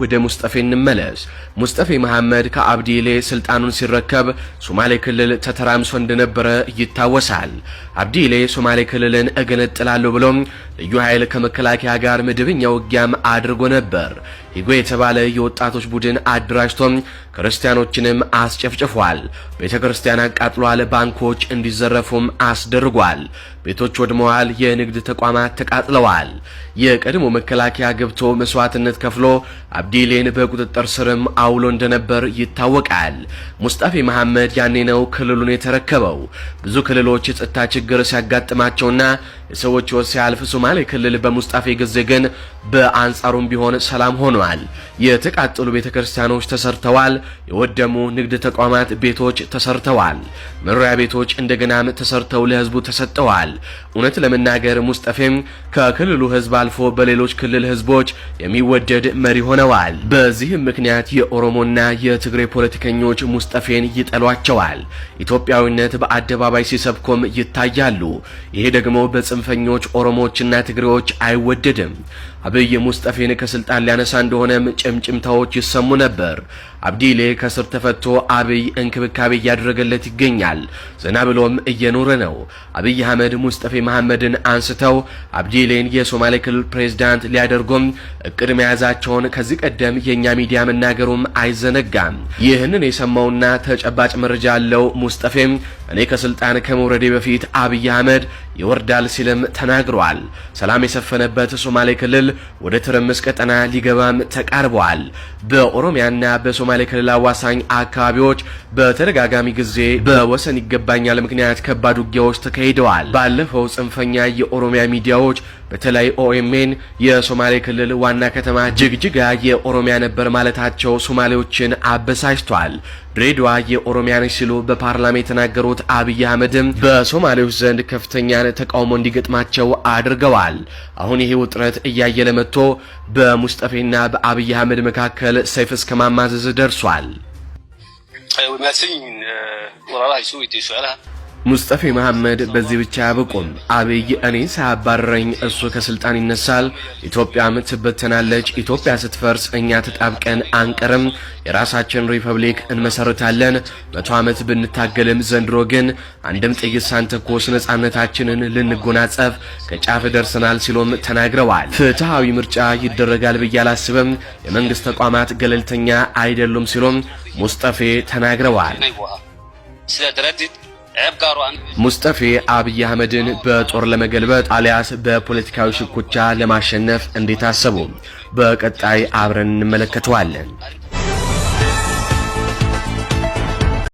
ወደ ሙስጠፌ እንመለስ። ሙስጠፌ መሐመድ ከአብዲሌ ስልጣኑን ሲረከብ ሶማሌ ክልል ተተራምሶ እንደነበረ ይታወሳል። አብዲሌ ሶማሌ ክልልን እገነጥላለሁ ብሎም ልዩ ኃይል ከመከላከያ ጋር መደበኛ ውጊያም አድርጎ ነበር። ሂጎ የተባለ የወጣቶች ቡድን አደራጅቶም ክርስቲያኖችንም አስጨፍጭፏል። ቤተክርስቲያን አቃጥሏል። ባንኮች እንዲዘረፉም አስደርጓል። ቤቶች ወድመዋል። የንግድ ተቋማት ተቃጥለዋል። የቀድሞ መከላከያ ገብቶ መስዋዕትነት ከፍሎ አብዲሌን በቁጥጥር ስርም አውሎ እንደነበር ይታወቃል። ሙስጠፌ መሐመድ ያኔ ነው ክልሉን የተረከበው። ብዙ ክልሎች የጸጥታ ችግር ሲያጋጥማቸውና የሰዎች ሕይወት ሲያልፍ ሶማሌ ክልል በሙስጠፌ ጊዜ ግን በአንጻሩም ቢሆን ሰላም ሆኗል። የተቃጠሉ ቤተክርስቲያኖች ተሰርተዋል። የወደሙ ንግድ ተቋማት ቤቶች ተሰርተዋል። መኖሪያ ቤቶች እንደገናም ተሰርተው ለህዝቡ ተሰጥተዋል። እውነት ለመናገር ሙስጠፌም ከክልሉ ህዝብ አልፎ በሌሎች ክልል ህዝቦች የሚወደድ መሪ ሆነዋል። በዚህም ምክንያት የኦሮሞና የትግሬ ፖለቲከኞች ሙስጠፌን ይጠሏቸዋል። ኢትዮጵያዊነት በአደባባይ ሲሰብኩም ይታያሉ። ይሄ ደግሞ በጽንፈኞች ኦሮሞዎችና ትግሬዎች አይወደድም። አብይ ሙስጠፌን ከስልጣን ሊያነሳ እንደሆነም ጭምጭምታዎች ይሰሙ ነበር። አብዲሌ ከስር ተፈቶ አብይ እንክብካቤ እያደረገለት ይገኛል። ዘና ብሎም እየኖረ ነው። አብይ አህመድ ሙስጠፌ መሐመድን አንስተው አብዲሌን የሶማሌ ክልል ፕሬዝዳንት ሊያደርጉም እቅድ መያዛቸውን ከዚህ ቀደም የኛ ሚዲያ መናገሩም አይዘነጋም። ይህንን የሰማውና ተጨባጭ መረጃ ያለው ሙስጠፌም እኔ ከስልጣን ከመውረዴ በፊት አብይ አህመድ ይወርዳል ሲልም ተናግሯል። ሰላም የሰፈነበት ሶማሌ ክልል ወደ ትርምስ ቀጠና ሊገባም ተቃርቧል። በኦሮሚያና በሶማሌ ክልል አዋሳኝ አካባቢዎች በተደጋጋሚ ጊዜ በወሰን ይገባኛል ምክንያት ከባድ ውጊያዎች ተካሂደዋል። ባለፈው ጽንፈኛ የኦሮሚያ ሚዲያዎች በተለይ ኦኤምኤን የሶማሌ ክልል ዋና ከተማ ጅግጅጋ የኦሮሚያ ነበር ማለታቸው ሶማሌዎችን አበሳጭቷል። ድሬዳዋ የኦሮሚያ ነች ሲሉ በፓርላማ የተናገሩት አብይ አህመድም በሶማሌዎች ዘንድ ከፍተኛ ተቃውሞ እንዲገጥማቸው አድርገዋል። አሁን ይሄ ውጥረት እያየለ መጥቶ በሙስጠፌና በአብይ አህመድ መካከል ሰይፍ እስከ ማማዘዝ ደርሷል። ሙስጠፌ መሐመድ በዚህ ብቻ ያበቁም። አብይ እኔ ሳያባረረኝ እሱ ከስልጣን ይነሳል፣ ኢትዮጵያም ትበተናለች። ኢትዮጵያ ስትፈርስ እኛ ተጣብቀን አንቀርም፣ የራሳችን ሪፐብሊክ እንመሰርታለን። 100 ዓመት ብንታገልም ዘንድሮ ግን አንድም ጥይት ሳንተኮስ ነጻነታችንን ልንጎናጸፍ ከጫፍ ደርሰናል ሲሉም ተናግረዋል። ፍትሃዊ ምርጫ ይደረጋል ብዬ አላስብም፣ የመንግስት ተቋማት ገለልተኛ አይደሉም ሲሉም ሙስጠፌ ተናግረዋል። ሙስጠፌ አብይ አህመድን በጦር ለመገልበጥ አሊያስ በፖለቲካዊ ሽኩቻ ለማሸነፍ እንዴት አሰቡ? በቀጣይ አብረን እንመለከተዋለን።